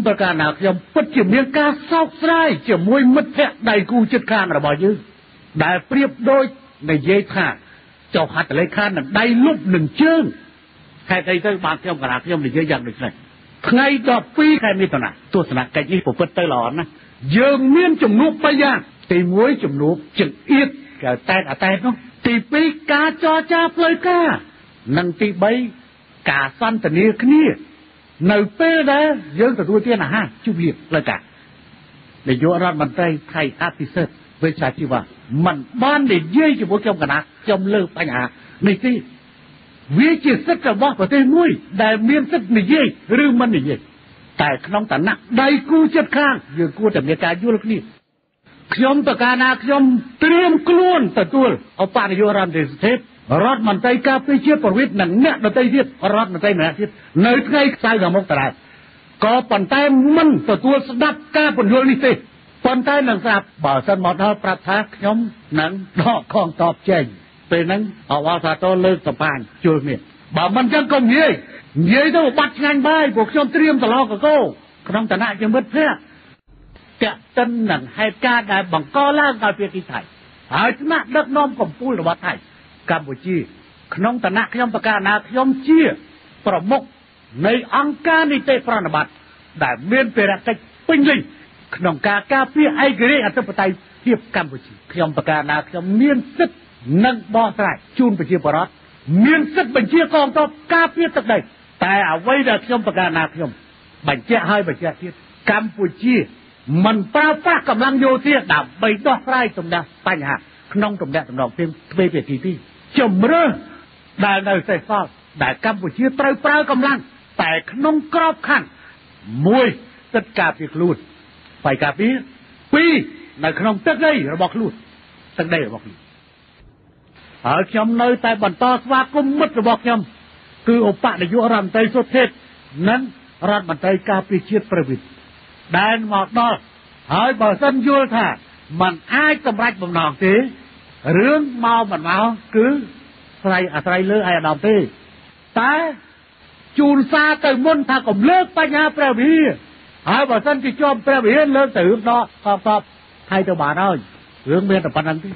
ប្រការណាខ្ញុំពិតជាមានការសោកស្ដាយជាមួយមិត្តភក្តិដៃគូជិតខាងរបស់យើងដែលប្រៀបដូចនិយាយថាចុះហត្ថលេខានឹងដៃលុបនឹងជើងហេតុអីទៅបានខ្ញុំកណាខ្ញុំនិយាយយ៉ាងដូចនេះថ្ងៃ12ខែមិថុនាទស្សនកិច្ចនេះប្រព្រឹត្តទៅល្អណាស់យើងមានជំនួប3យ៉ាងទី1ជំនួបចង្អៀតគេតែអតែតនោះទី2ការចរចាផ្លូវការនិងទី3ការសន្ទនាគ្នានៅពេលដែលយើងទទួលទានអាហារជុំគ្នាផ្លូវការនាយករដ្ឋមន្ត្រីថៃអភិសិទ្ធវេជ្ជជីវៈមិនបាននិយាយជាមួយខ្ញុំកណាខ្ញុំលើបញ្ហានេះទេវាជាសិទ្ធិរបស់ប្រទេសមួយដែលមានសិទ្ធិនិយាយឬមិននិយាយតែក្នុងឋានៈដៃគូជិតខាងយើងគួរតែមានការយល់គ្នាខ្ញុំប្រកាសណាខ្ញុំត្រៀមខ្លួនទទួលឧបនាយករដ្ឋមន្ត្រីសុទេពរដ្ឋមន្ត្រីការពារជាតិប្រវិតនិងអ្នកដទៃទៀតរដ្ឋមន្ត្រីម្នាក់ទៀតនៅថ្ងៃសៅរ៍ខាងមុខតើក៏ប៉ុន្តែមិនទទួលស្ដាប់ការពន្យល់នេះទេប៉ុន្តែនឹងស្ដាប់បើសិនមកដល់ប្រាប់ថាខ្ញុំនឹងដកខងតបចេញពេលហ្នឹងអវសាទរលើកសម្បាញជួលគ្នាបើមិនចឹងក៏និយាយទៅបាត់ឆ្ងាញ់បាយព្រោះខ្ញុំត្រៀមសឡកកោក្នុងឋានៈជាមិត្តភក្តិតាក់ទិននឹងហេតុការណ៍ដែលបង្កឡើងដោយភាគីថៃហើយថ្នាក់ដឹកនាំកម្ពុជារបស់ថៃកម្ពុជាក្នុងឋានៈខ្ញុំប្រកាសណាខ្ញុំជាប្រមុខនៃអង្គការនីតិប្រណិប័តដែលមានភារកិច្ចពេញលេញក្នុងការការពារឯករាជ្យអធិបតេយ្យភាពកម្ពុជាខ្ញុំប្រកាសណាខ្ញុំមានសិទ្ធិនិងបោះស្រាយជូនប្រជាពលរដ្ឋមានសិទ្ធិបញ្ជាកងទ័ពការពារទឹកដីតែអ្វីដែលខ្ញុំប្រកាសណាខ្ញុំបញ្ជាក់ហើយបញ្ជាក់ទៀតកម្ពុជាមិនប្រើប្រាស់កម្លាំងយោធាដើម្បីដោះស្រាយទំនាក់បញ្ហាក្នុងទំនាក់ទំនងទ្វេភាគីទីជំរឿនដែលនៅសេសសល់ដែលកម្ពុជាត្រូវប្រើកម្លាំងតែក្នុងក្របខ័ណ្ឌ1សិទ្ធិការពារខ្លួនបាយការពារ2នៅក្នុងទឹកដីរបស់ខ្លួនទឹកដីរបស់ខ្លួនហើយខ្ញុំនៅតែបន្តស្វាគមន៍មិត្តរបស់ខ្ញុំគឺឧបនាយករដ្ឋមន្ត្រីសុទេពនិងរដ្ឋមន្ត្រីការពារជាតិប្រវិតដែលមកដល់ហើយបើសិនយល់ថាมันអាចសម្រេចបំណងទេរឿងមកមិនមកគឺអាស្រ័យលើឯអាដាមទេតែជូនសារទៅមុនថាកុំលើកបញ្ហាព្រះវិហារហើយបើសិនជាជាប់ព្រះវិហារលើកទៅរឿងដកខកថៃទៅបានហើយរឿងមានតែប៉ុណ្្នឹងទេ